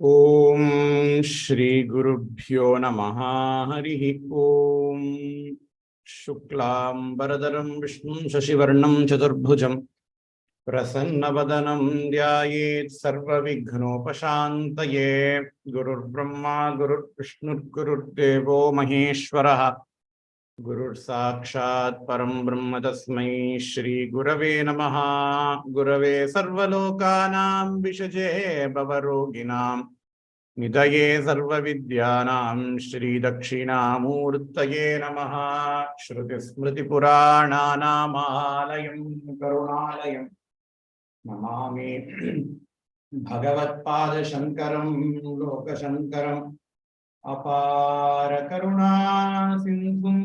Om Shri Gurubhyo Namaha Harihi Om Shuklam Baradaram Vishnum Shashivarnam Chaturbhujam Prasannavadanam Dhyayet Sarva Vignopashantaye Gurur Brahma Gurur Vishnu Gurur Devo Maheshwaraha Gurur Sakshat Param Brahma Tasmai Shri Gurave Namaha Gurave Sarvalokanam Vishaje Bhavaroginam Nidaye Sarva Vidyanam Shri Dakshinamurtaye Namaha Shruti Smriti Purananam Alayam Karunalayam Namami Bhagavat Pada Shankaram Loka Shankaram Apara Karuna Sindhum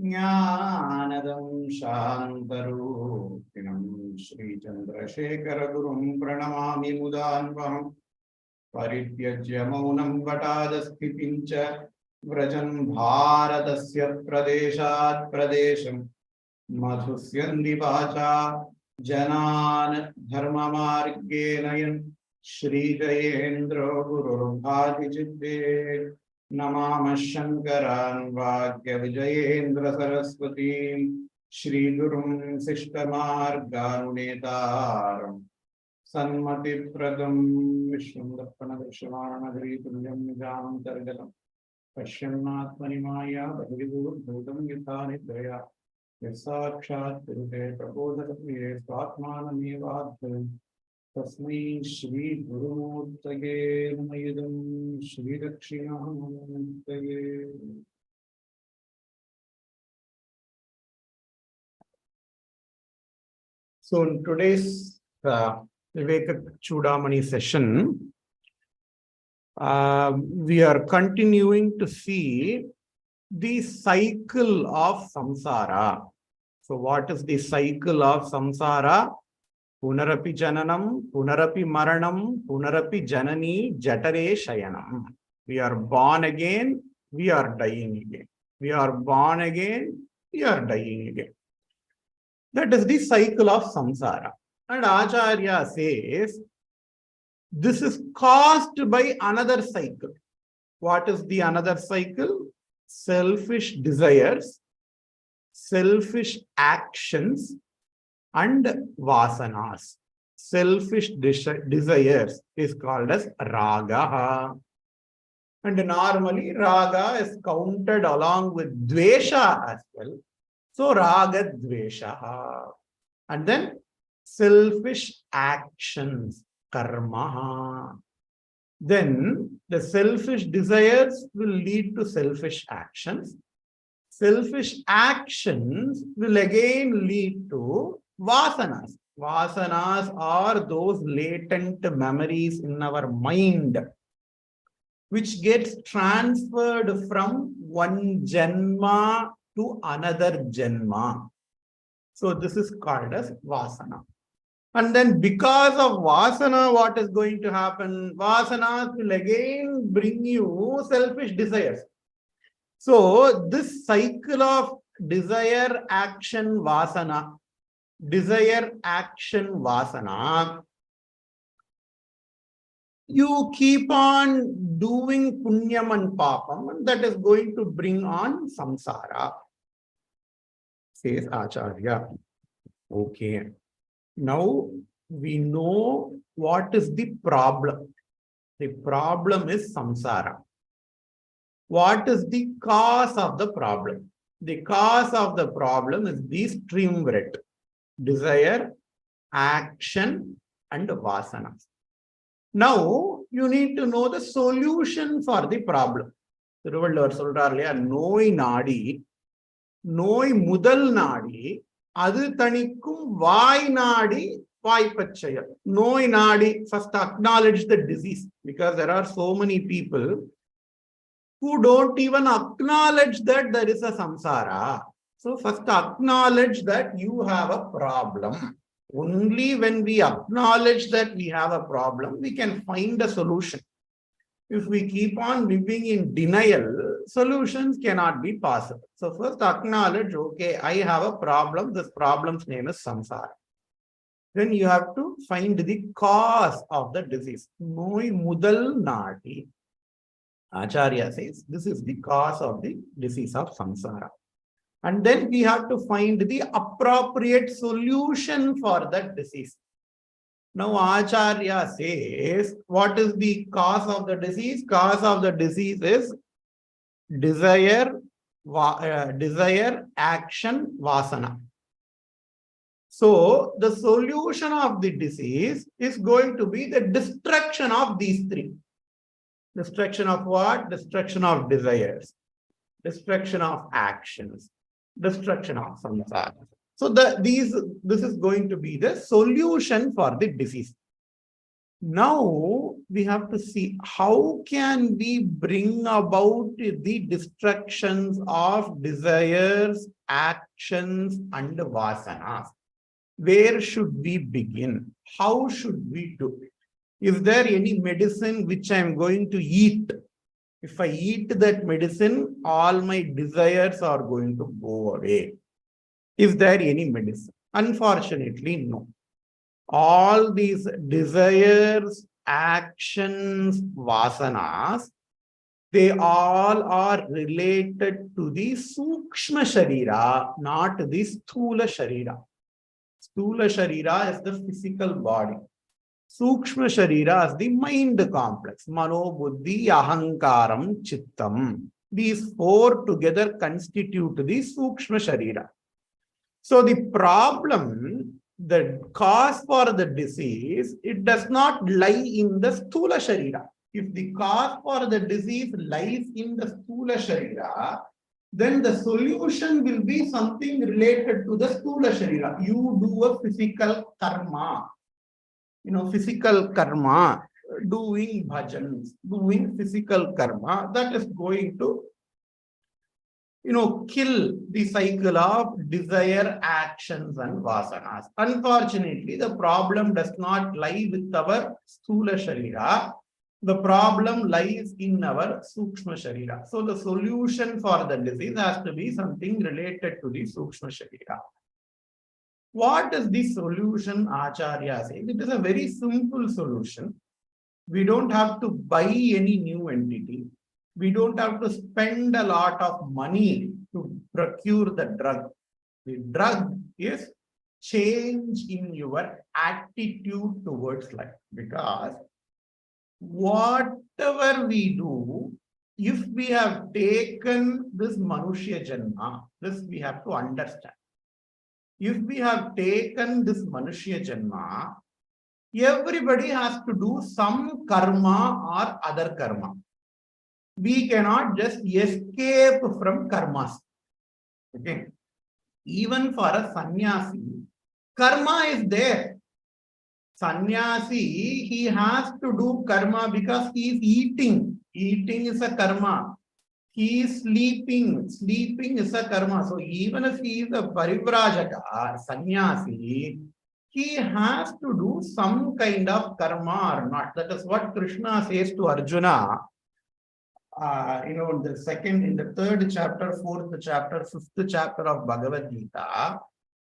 Jnanadam Shantarupinam Shri Chandrasekhara Gurum Pranamami Mudanvaham Parityajya Maunam Vatadasthitincha Vrajan Bharatasya Pradeshat Pradesham Madhusyandi Vacha Janan Dharma Margenayan Shri Jayendra Guru Bhati Chitte Namama Shankaran Vakya Vijayendra Saraswati Shri Gurum Sishtamarganunetaram Sanmati Pradam Vishwamdapana Vishavanagari Tulyam Nijam Targalam Pashyannatmani Maya Bhagavur Bhudam Yithani Daya Yasakshat Tirute Prabodhakriye Swatmanamevadham Tasmai Shri Gurumurtaye Namayidam Shri Dakshinamurtaye. So in today's Viveka Chudamani session, we are continuing to see the cycle of samsara. So what is the cycle of samsara? Punarapi jananam, punarapi maranam, punarapi janani, jatare shayanam. We are born again, we are dying again. We are born again, we are dying again. That is the cycle of samsara. And Acharya says, this is caused by another cycle. What is the another cycle? Selfish desires, selfish actions, and vasanas. Selfish desires is called as raga. And normally raga is counted along with dvesha as well. So raga dvesha. And then selfish actions, karma. Then the selfish desires will lead to selfish actions. Selfish actions will again lead to vasanas. Vasanas are those latent memories in our mind which gets transferred from one janma to another janma. So this is called as vasana. And then because of vasana, what is going to happen? Vasanas will again bring you selfish desires. So this cycle of desire, action, vasana, you keep on doing punyam and papam, and that is going to bring on samsara, says Acharya. Okay. Now we know what is the problem. The problem is samsara. What is the cause of the problem? The cause of the problem is this triumvirate: desire, action, and vasanas. Now you need to know the solution for the problem. Thiruvalluvar solrar illaya, noi nadi, noi mudal nadi, adu tanikkum vai nadi vaipachaya. Noi nadi, first acknowledge the disease, because there are so many people who don't even acknowledge that there is a samsara. So first acknowledge that you have a problem. Only when we acknowledge that we have a problem, we can find a solution. If we keep on living in denial, solutions cannot be possible. So first acknowledge, okay, I have a problem. This problem's name is samsara. then you have to find the cause of the disease. Noi mudal nadi. Acharya says this is the cause of the disease of samsara. And then we have to find the appropriate solution for that disease. Now Acharya says, what is the cause of the disease? Cause of the disease is desire, action, vasana. So the solution of the disease is going to be the destruction of these three. Destruction of what? Destruction of desires, destruction of actions, destruction of samsara. So this is going to be the solution for the disease. Now we have to see how can we bring about the destructions of desires, actions, and vasanas. Where should we begin? How should we do it? Is there any medicine which I am going to eat? If I eat that medicine, all my desires are going to go away. Is there any medicine? Unfortunately, no. All these desires, actions, vasanas, they all are related to the Sukshma Sharira, not the Sthula Sharira. Sthula Sharira is the physical body. Sukshma Sharira is the mind complex. Mano, Buddhi, Ahankaram, Chittam. These four together constitute the Sukshma Sharira. So the problem, the cause for the disease, it does not lie in the Sthula Sharira. If the cause for the disease lies in the Sthula Sharira, then the solution will be something related to the Sthula Sharira. You do a physical karma. Physical karma, doing bhajans, doing physical karma, that is going to, kill the cycle of desire, actions, and vasanas. Unfortunately, the problem does not lie with our Sthula Sharira. The problem lies in our Sukshma Sharira. So the solution for the disease has to be something related to the Sukshma Sharira. What is the solution Acharya says? It is a very simple solution. We don't have to buy any new entity. We don't have to spend a lot of money to procure the drug. The drug is change in your attitude towards life. Because whatever we do, if we have taken this Manushya Janma, this we have to understand. If we have taken this Manushya Janma, everybody has to do some karma or other karma. We cannot just escape from karmas. Okay. Even for a sannyasi, karma is there. Sannyasi, he has to do karma because he is eating. Eating is a karma. He is sleeping. Sleeping is a karma. So even if he is a parivrajaka, sannyasi, he has to do some kind of karma or not. That is what Krishna says to Arjuna. In the third chapter, fourth chapter, fifth chapter of Bhagavad Gita.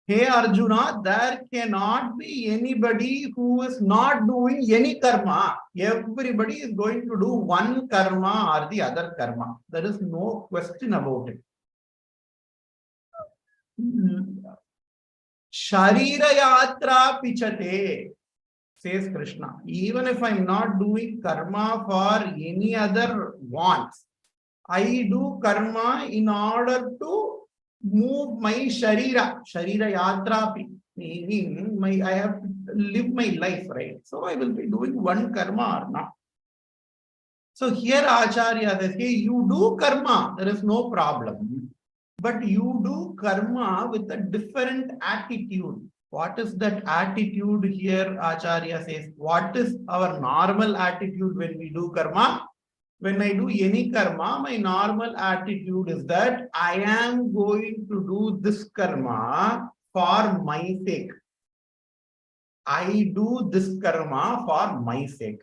Hey Arjuna, there cannot be anybody who is not doing any karma. Everybody is going to do one karma or the other karma. There is no question about it. Sharira yatra pichate, says Krishna. Even if I am not doing karma for any other wants, I do karma in order to move my sharira yatrapi, meaning I have to live my life, right? So I will be doing one karma or not. So here Acharya says, hey, you do karma, there is no problem, but you do karma with a different attitude. What is that attitude here? Acharya says, what is our normal attitude when we do karma? When I do any karma, my normal attitude is that I am going to do this karma for my sake. I do this karma for my sake.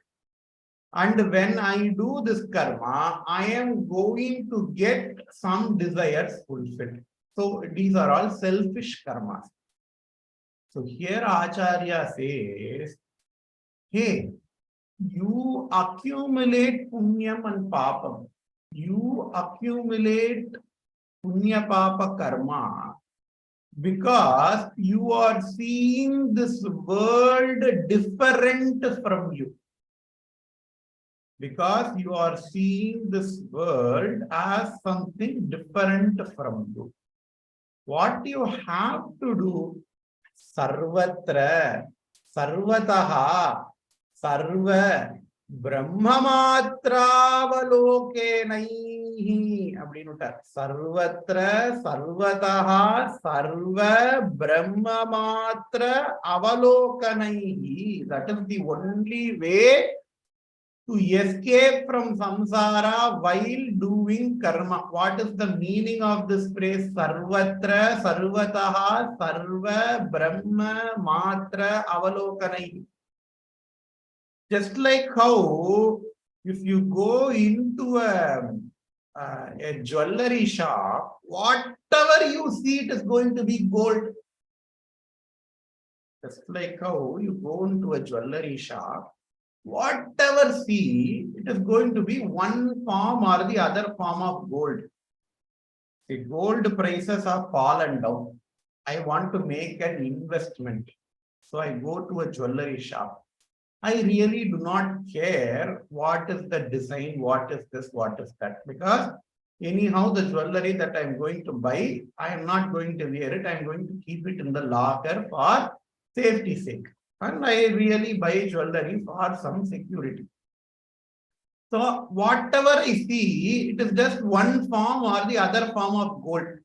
And when I do this karma, I am going to get some desires fulfilled. So these are all selfish karmas. So here Acharya says, hey, you accumulate punyam and papam. You accumulate punya papa karma because you are seeing this world different from you. Because you are seeing this world as something different from you. What you have to do, sarvatra, sarvataha, sarva, brahmamatraavalokenaihi. Sarvatra, sarvataha, sarva, brahmamatra avalokanaihi. That is the only way to escape from samsara while doing karma. What is the meaning of this phrase? Sarvatra, sarvataha, sarva, brahma, matra, avalokanai. Just like how if you go into a jewelry shop, whatever you see, it is going to be gold. Just like how you go into a jewelry shop, whatever see, it is going to be one form or the other form of gold. The gold prices have fallen down. I want to make an investment. So I go to a jewelry shop. I really do not care what is the design, what is this, what is that. Because anyhow, the jewelry that I'm going to buy, I am not going to wear it. I'm going to keep it in the locker for safety's sake. And I really buy jewelry for some security. So whatever I see, it is just one form or the other form of gold.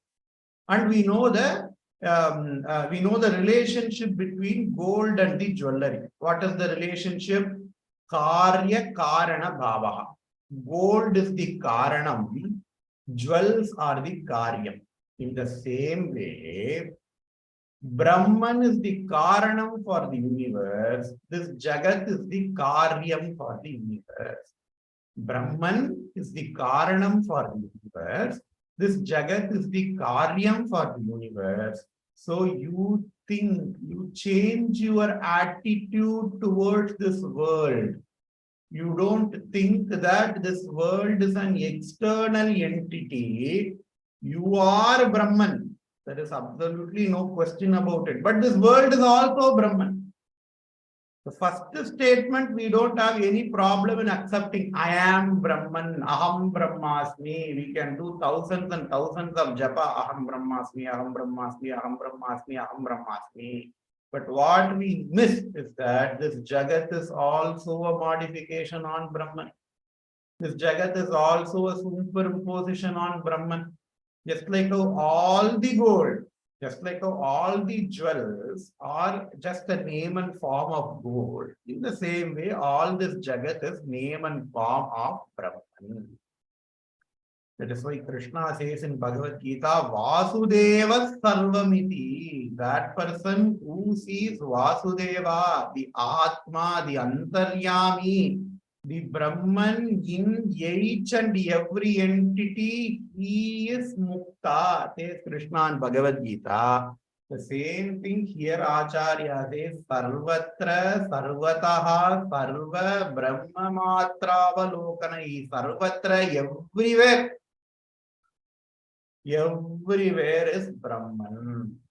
And we know the relationship between gold and the jewelry. What is the relationship? Karya Karana Bhavaha. Gold is the Karanam, jewels are the Karyam. In the same way, Brahman is the Karanam for the universe. This Jagat is the Karyam for the universe. Brahman is the Karanam for the universe. This Jagat is the Karyam for the universe. So you think, you change your attitude towards this world. You don't think that this world is an external entity. You are Brahman. There is absolutely no question about it. But this world is also Brahman. The first statement, we don't have any problem in accepting. I am Brahman, Aham Brahmasmi. We can do thousands and thousands of japa. Aham Brahmasmi, Aham Brahmasmi, Aham Brahmasmi, Aham Brahmasmi. But what we miss is that this Jagat is also a modification on Brahman. This Jagat is also a superimposition on Brahman. Just like how all the gold, just like how all the jewels are just a name and form of gold, in the same way, all this Jagat is name and form of Brahman. That is why Krishna says in Bhagavad Gita, Vasudeva Sarvamiti. That person who sees Vasudeva, the Atma, the Antaryami, the Brahman in each and every entity, he is Mukta, says Krishna in Bhagavad Gita. The same thing here Acharya says, Sarvatra, Sarvataha, Sarva, Brahma Matravalokana, Sarvatra, everywhere. Everywhere is Brahman.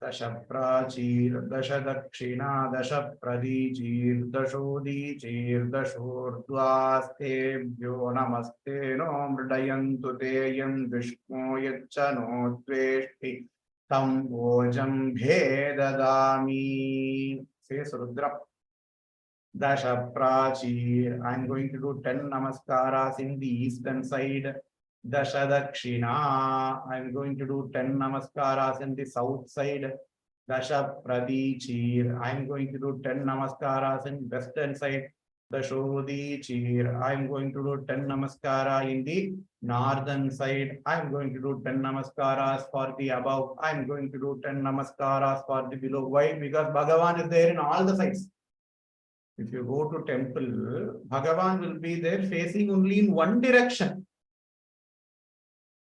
Dasha Prachir, Dasha Dakshina, Dasha Pradijir, Dashodijir, Dashordvastebhyo Namaste no Mridayantu Teyam Vishmo Yachano Tveshti Tam Vojam Bhedadami. Says Rudra. Dasha Prachir. I'm going to do 10 namaskaras in the eastern side. Dasha Dakshina. I'm going to do 10 namaskaras in the south side. Dasha Pradichir. I'm going to do 10 namaskaras in western side. Dashodichir. I'm going to do 10 namaskara in the northern side. I'm going to do 10 namaskaras for the above. I'm going to do 10 namaskaras for the below. Why? Because Bhagavan is there in all the sides. If you go to temple, Bhagavan will be there facing only in one direction.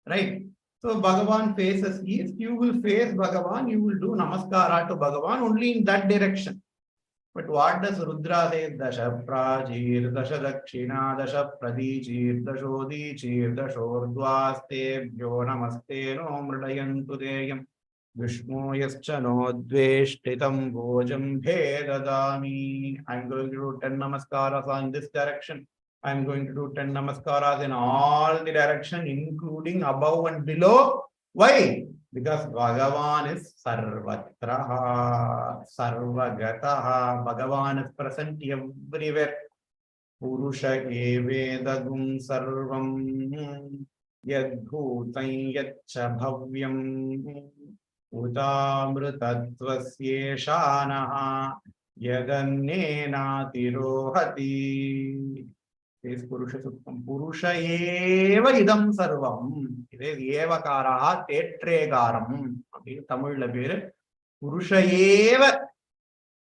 Right? So Bhagavan faces east, you will face Bhagavan, you will do namaskara to Bhagavan only in that direction. But what does Rudra say? Dasha prajir, dasha dakshina, dasha pradijir, dashodijir, dashordvaste, bhyo namaste no mridayantu deyam. Vishnu yascha no dveshtitam bhojam bhedadami. I'm going to do 10 namaskaras in this direction. I'm going to do 10 namaskaras in all the direction, including above and below. Why? Because Bhagavan is Sarvatraha, Sarvagataha. Bhagavan is present everywhere. Purusha evedagum sarvam yadbhutam yaccha bhavyam utamritatvasyeşanaha yadannena tirohati. Says Purusha Suttam. Purusha eva idam sarvam. It is evakaraha tetregaram. Tamil labir. Purusha eva.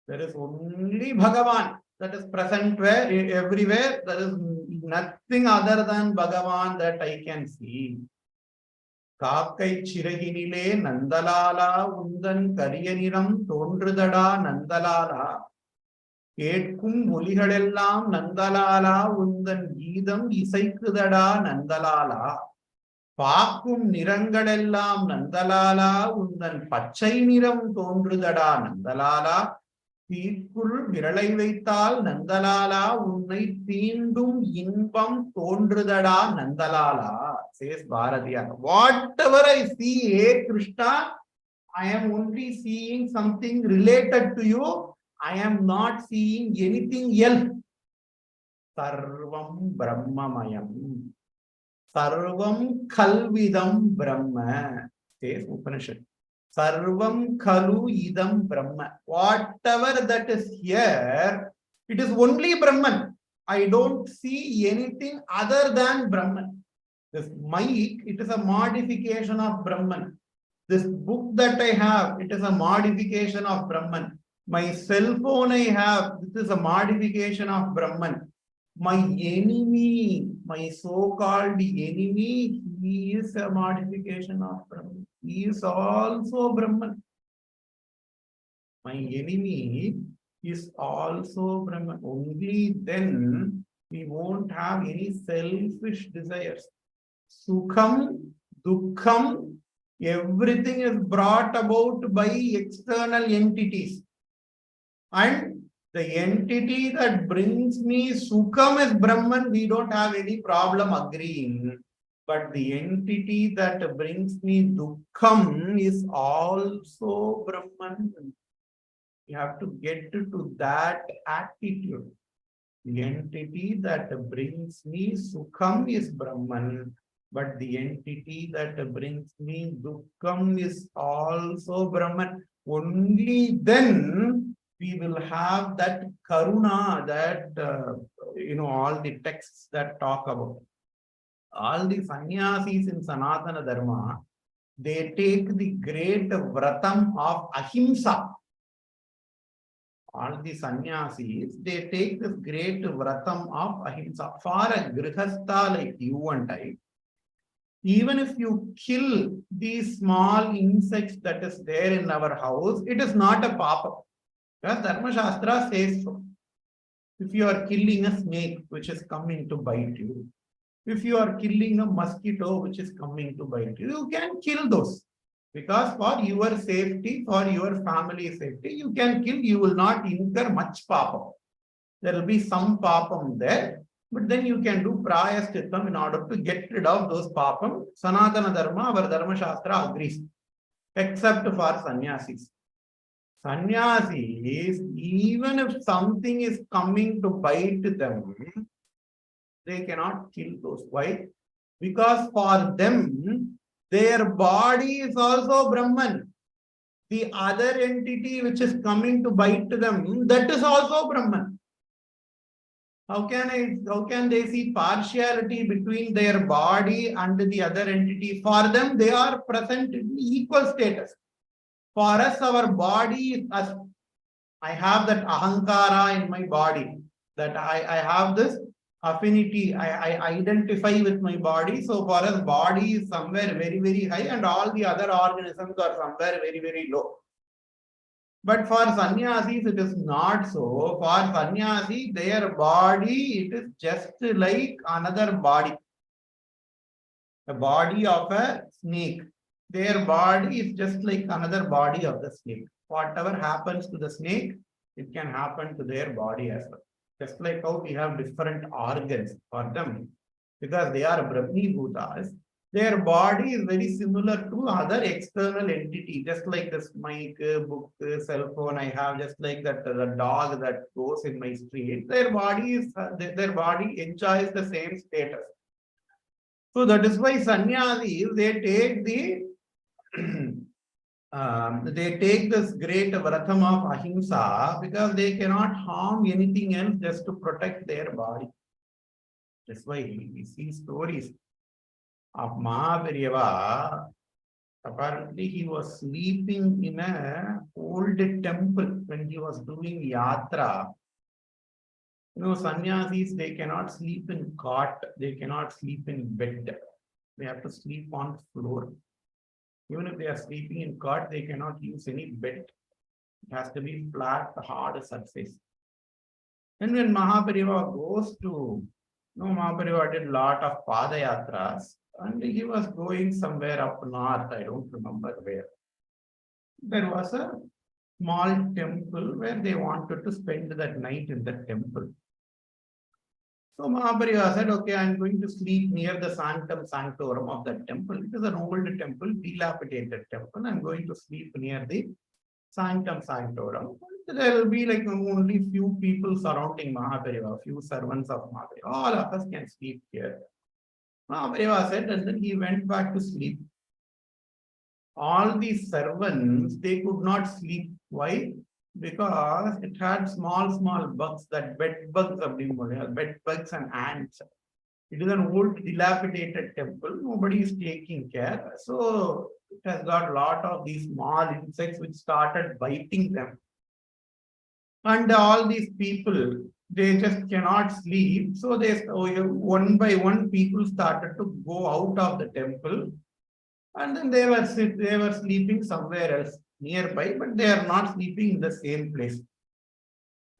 There is only Bhagavan that is present where everywhere. There is nothing other than Bhagavan that I can see. Kakai chiraginile Nandalala undan kariyaniram tondrudada Nandalala. கேட்கும் ஒலிகளெல்லாம் நந்தலாலா உந்தன் கீதம் இசைக்குதடா நந்தலாலா பார்க்கும் நிறங்களெல்லாம் நந்தலாலா உந்தன் பச்சை நிறம் தோன்றுதடா நந்தலாலா தீக்குள் விரலை வைத்தால் நந்தலாலா உன்னை தீண்டும் இன்பம் தோன்றுதடா Nandalala. Says Bharatiya. Whatever I see, hey Krishna, I am only seeing something related to you. I am not seeing anything else. Sarvam Brahmamayam. Sarvam Khalvidam Brahma. Says Upanishad. Sarvam Khalu Idam Brahma. Whatever that is here, it is only Brahman. I don't see anything other than Brahman. This mic, it is a modification of Brahman. This book that I have, it is a modification of Brahman. My cell phone I have, this is a modification of Brahman. My enemy, my so-called enemy, he is a modification of Brahman. He is also Brahman. My enemy is also Brahman. Only then we won't have any selfish desires. Sukham, Dukkham, everything is brought about by external entities. And the entity that brings me Sukham is Brahman. We don't have any problem agreeing. But the entity that brings me Dukkham is also Brahman. You have to get to that attitude. The entity that brings me Sukham is Brahman. But the entity that brings me Dukkham is also Brahman. Only then we will have that karuna that, all the texts that talk about. All the sannyasis in Sanatana Dharma, they take the great vratam of ahimsa. All the sannyasis, they take this great vratam of ahimsa. For a grihastha like you and I, even if you kill these small insects that is there in our house, it is not a papa. Because Dharma Shastra says so. If you are killing a snake which is coming to bite you, if you are killing a mosquito which is coming to bite you, you can kill those. Because for your safety, for your family safety, you can kill, you will not incur much papam. There will be some papam there, but then you can do prayashchitam in order to get rid of those papam. Sanatana Dharma, our Dharma Shastra agrees, except for sannyasis. Sannyasis, even if something is coming to bite them, they cannot kill those. Why? Because for them, their body is also Brahman. The other entity which is coming to bite them, that is also Brahman. How can they see partiality between their body and the other entity? For them, they are present in equal status. For us, our body is us. I have that ahankara in my body, that I have this affinity. I identify with my body. So for us, body is somewhere very, very high, and all the other organisms are somewhere very, very low. But for sannyasis, it is not so. For sannyasi, their body, it is just like another body. The body of a snake. Their body is just like another body of the snake. Whatever happens to the snake, it can happen to their body as well. Just like how we have different organs for them, because they are Brahmi Bhutas, their body is very similar to other external entity, just like this mic, book, cell phone I have, just like that the dog that goes in my street. Their body is their body enjoys the same status. So that is why sannyasis, they take this great vratam of ahimsa because they cannot harm anything else just to protect their body. That's why we see stories of Mahavirava. Apparently, he was sleeping in a old temple when he was doing yatra. You know, sannyasis, they cannot sleep in cot, they cannot sleep in bed. They have to sleep on floor. Even if they are sleeping in cot, they cannot use any bed. It has to be flat, hard surface. And when Mahaparivara goes to, Mahaparivara did a lot of Padayatras, and he was going somewhere up north, I don't remember where. There was a small temple where they wanted to spend that night in the temple. So Mahaparivara said, okay, I'm going to sleep near the sanctum sanctorum of that temple. It is an old temple, dilapidated temple. I'm going to sleep near the sanctum sanctorum. There will be like only few people surrounding Mahaparivara, few servants of Mahaparivara. All of us can sleep here. Mahaparivara said, and then he went back to sleep. All these servants, they could not sleep. Why? Because it had small bugs, that bed bugs of the bed bugs and ants. It is an old dilapidated temple. Nobody is taking care. So it has got a lot of these small insects which started biting them. And all these people, they just cannot sleep. So they one by one people started to go out of the temple. And then they were sleeping somewhere else nearby, but they are not sleeping in the same place.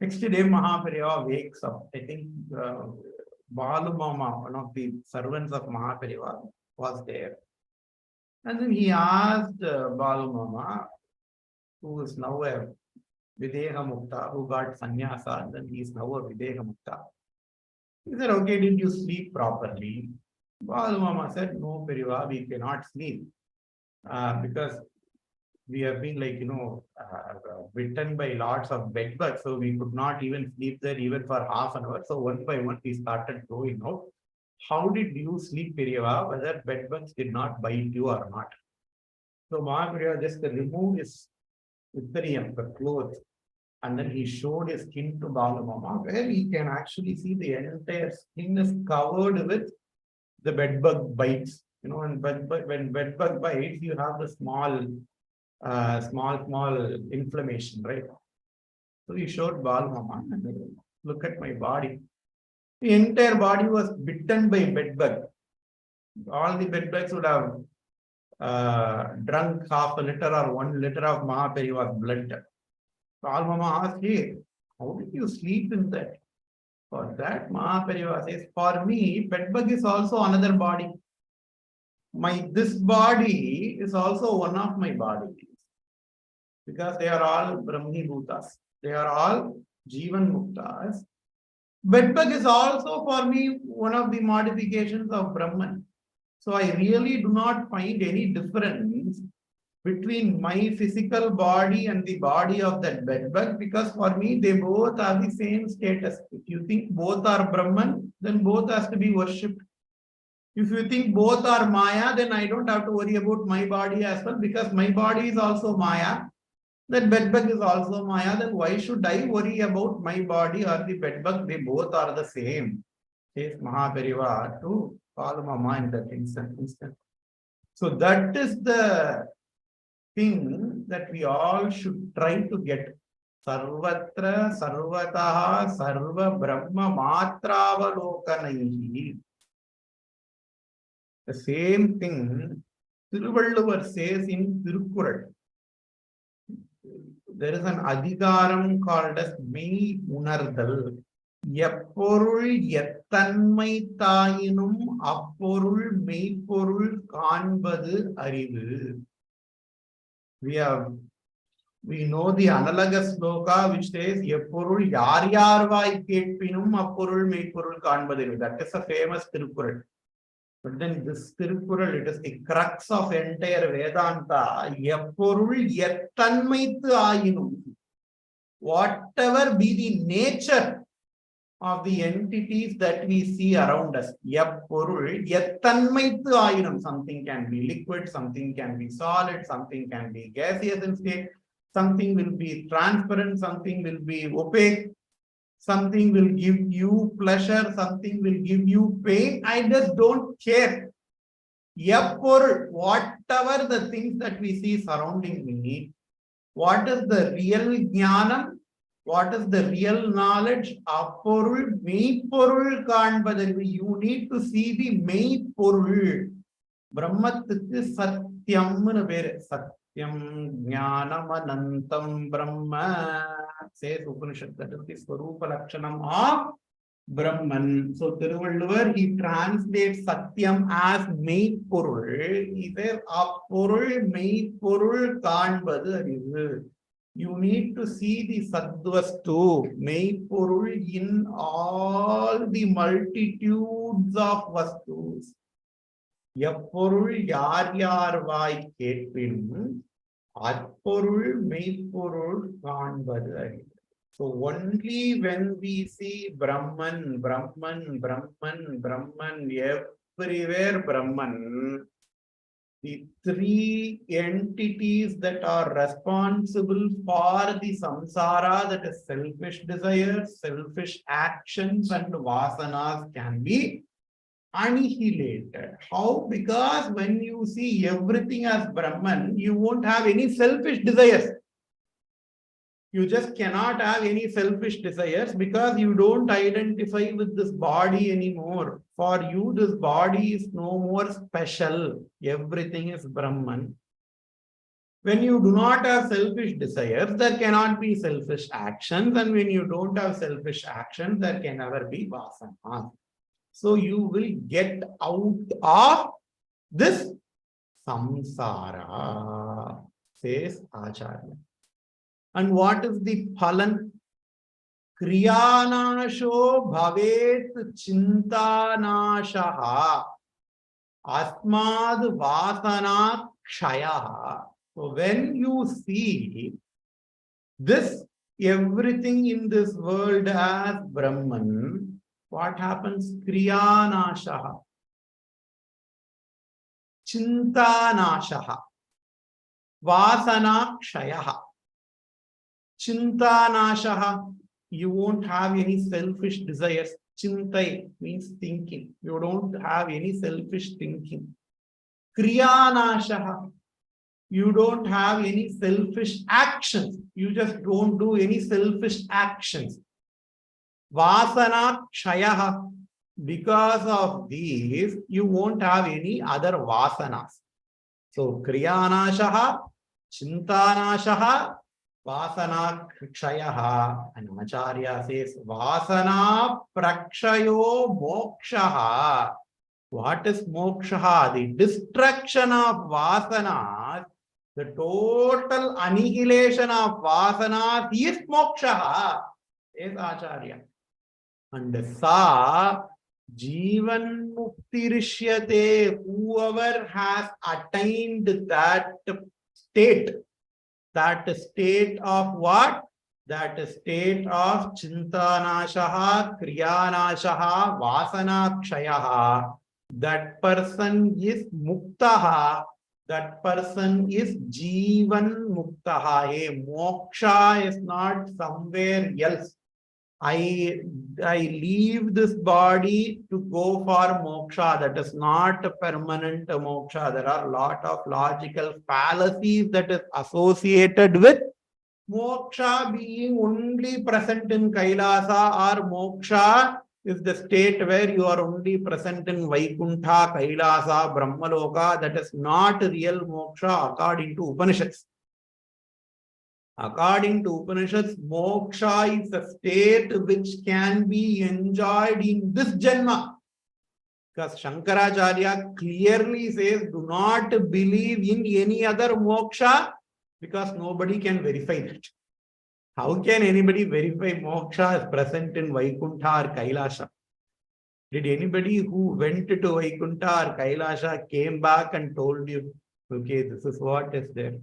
Next day, Mahaparivara wakes up. I think Balu Mama, one of the servants of Mahaparivara, was there. And then he asked Balu Mama, who is now a Videha Mukta, who got sannyasa, and then he is now a Videha Mukta. He said, okay, did you sleep properly? Balu Mama said, no, Pariva, we cannot sleep. Because we have been bitten by lots of bed bugs, so we could not even sleep there even for half an hour. So one by one we started going out. How did you sleep, Piriva, whether bed bugs did not bite you or not? So Mahavirava just removed his Uttariyam, the clothes, and then he showed his skin to Balamama, where he can actually see the entire skin is covered with the bed bug bites. And when bed bug bites, you have the small inflammation, right? So he showed Balamama and look at my body. The entire body was bitten by bed bug. All the bed bugs would have drunk half a liter or 1 liter of Mahapariva's blood. Balamama asked, hey, how did you sleep in that? For that, Mahaparivara says, for me, bed bug is also another body. This body is also one of my bodies. Because they are all Brahmi Bhutas. They are all Jivan Muktas. Bed bug is also for me one of the modifications of Brahman. So I really do not find any difference between my physical body and the body of that bed bug, because for me they both are the same status. If you think both are Brahman, then both has to be worshipped. If you think both are Maya, then I don't have to worry about my body as well, because my body is also Maya. That bed bug is also Maya. Then why should I worry about my body or the bed bug? They both are the same. Says Mahaparivara to Balamama in that instant. So that is the thing that we all should try to get. Sarvatra Sarvataha Sarva Brahma Matravalokanayi. The same thing Thiruvalluvar says in Tirukkural. There is an adhikaram called as Mei Unardal. எப்பொருள் எத்தன்மை தாயினும் அப்பொருள் மெய்ப்பொருள் காண்பது அறிவு. We know the analogous sloka which says எப்பொருள் யார் யார்வாய் கேட்பினும் அப்பொருள் மெய்ப்பொருள் காண்பது அறிவு. That is a famous Tirukkural. But then this Tirukkural, it is the crux of entire Vedanta. எப்பொருள் எத்தன்மைத்து ஆயினும், whatever be the nature of the entities that we see around us. Yapporul, yattanmaithu ayinam. Something can be liquid, something can be solid, something can be gaseous in state, something will be transparent, something will be opaque, something will give you pleasure, something will give you pain. I just don't care. Yapporul, whatever the things that we see surrounding me, what is the real jnanam? What is the real knowledge? Apporul, மெய்ப்பொருள் காண்பதறிவு. You need to see the மெய்ப்பொருள். பிரம்மத்துக்கு சத்தியம்னு பேரு. சத்தியம் ஞானம் அனந்தம் பிரம்ம. Says Upanishad, that is the Swarupa Lakshanam of Brahman. So Thiruvalluvar, he translates Satyam as மெய்ப்பொருள். He says அப்பொருள் மெய்ப்பொருள் காண்பது அறிவு. You need to see the Sadvastu, Meipurul, in all the multitudes of Vastus. Yapurul yar yar vai ketpinum, Atpurul Meipurul kanbadu. So only when we see Brahman, Brahman, Brahman, Brahman, everywhere Brahman, the three entities that are responsible for the samsara, that is selfish desires, selfish actions, and vasanas, can be annihilated. How? Because when you see everything as Brahman, you won't have any selfish desires. You just cannot have any selfish desires because you don't identify with this body anymore. For you, this body is no more special. Everything is Brahman. When you do not have selfish desires, there cannot be selfish actions. And when you don't have selfish actions, there can never be vasana. So you will get out of this samsara, says Acharya. And what is the phalan? Kriyanasho bhavet chintanashaha asmad vasana kshayaha. So when you see this, everything in this world as Brahman, what happens? Kriyanashaha, chintanashaha, vasana kshayaha. Chintanashaha, you won't have any selfish desires. Chintai means thinking. You don't have any selfish thinking. Kriyanashaha, you don't have any selfish actions. You just don't do any selfish actions. Vasana kshayaha, because of these, you won't have any other vasanas. So Kriyanashaha, Chintanashaha, Vasana Kshayaha, and Acharya says Vasana Prakshayo Mokshaha. What is Mokshaha? The destruction of Vasanas, the total annihilation of Vasanas is Mokshaha, says Acharya. And Sa Jivan Muktirishyate, whoever has attained that state. That state of what? That state of Chintanashaha, Kriyanashaha, Vasana Kshayaha. That person is Muktaha. That person is Jivan Muktaha. A moksha is not somewhere else. I leave this body to go for moksha. That is not a permanent moksha. There are a lot of logical fallacies that is associated with Moksha being only present in Kailasa, or moksha is the state where you are only present in Vaikuntha, Kailasa, Brahmaloka. That is not real moksha according to Upanishads. According to Upanishads, moksha is a state which can be enjoyed in this Janma. Because Shankaracharya clearly says, do not believe in any other moksha, because nobody can verify that. How can anybody verify moksha is present in Vaikuntha or Kailasha? Did anybody who went to Vaikuntha or Kailasha came back and told you, okay, this is what is there?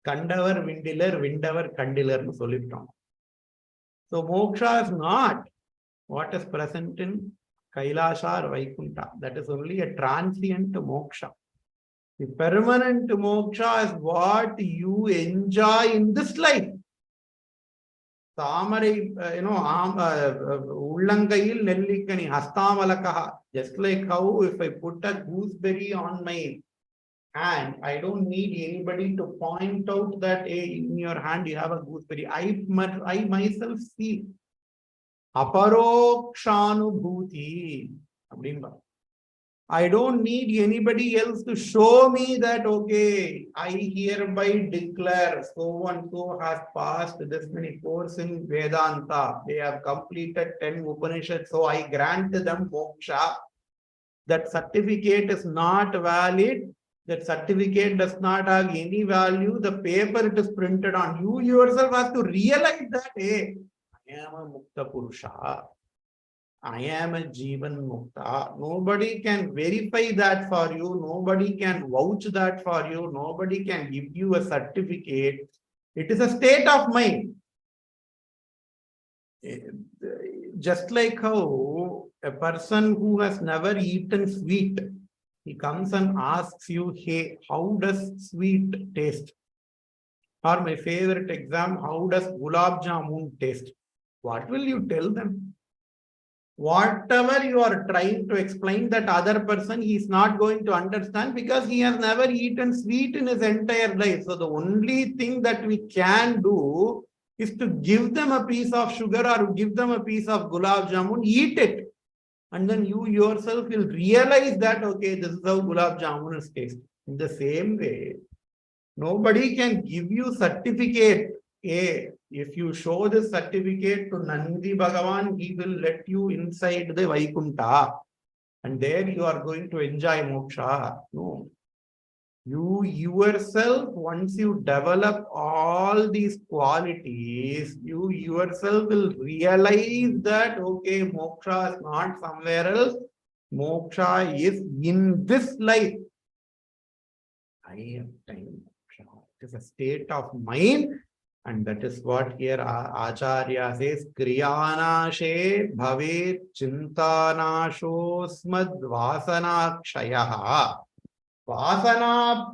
Kandavar Vindilar, Vindavar Kandilar nu sollittom. So moksha is not what is present in Kailasha or Vaikuntha. That is only a transient moksha. The permanent moksha is what you enjoy in this life. Tamarai, Ullangayil Nellikani, Hastamalakaha. Just like how if I put a gooseberry on my hand, I don't need anybody to point out that, hey, in your hand you have a gooseberry. I myself see. Aparokshanubhuti. I don't need anybody else to show me that, okay, I hereby declare so and so has passed this many courses in Vedanta. They have completed 10 Upanishads, so I grant them moksha. That certificate is not valid. That certificate does not have any value. The paper it is printed on. You yourself have to realize that, hey, I am a Mukta Purusha. I am a Jivan Mukta. Nobody can verify that for you. Nobody can vouch that for you. Nobody can give you a certificate. It is a state of mind. Just like how a person who has never eaten sweet, he comes and asks you, hey, how does sweet taste? Or my favorite example, how does gulab jamun taste? What will you tell them? Whatever you are trying to explain, that other person, he is not going to understand because he has never eaten sweet in his entire life. So the only thing that we can do is to give them a piece of sugar or give them a piece of gulab jamun, eat it. And then you yourself will realize that, okay, this is how gulab jamun is tasted. In the same way, nobody can give you certificate. If you show this certificate to Nandi Bhagavan, he will let you inside the Vaikuntha. And there you are going to enjoy moksha. No. You yourself, once you develop all these qualities, you yourself will realize that, okay, moksha is not somewhere else. Moksha is in this life. I am time. It is a state of mind. And that is what here Acharya says, Kriyanashe bhavet chintanasho smad vasana kshayaha. Vasana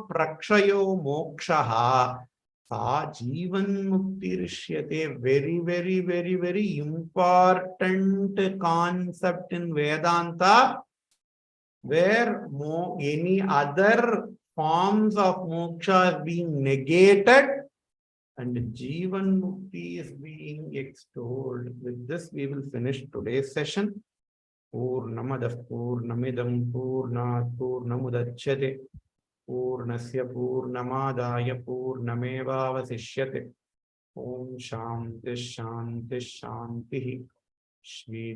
prakshayo mokshaha. Sa jivan mukti rishyate. Very, very, very, very important concept in Vedanta, where any other forms of moksha is being negated and Jivan Mukti is being extolled. With this, we will finish today's session. Purnamadah Purnamidam Purnat Purnamudachyate Purnasya Purnamadaya Purnameva Vasishyate. Om Shanti Shanti Shanti. Shri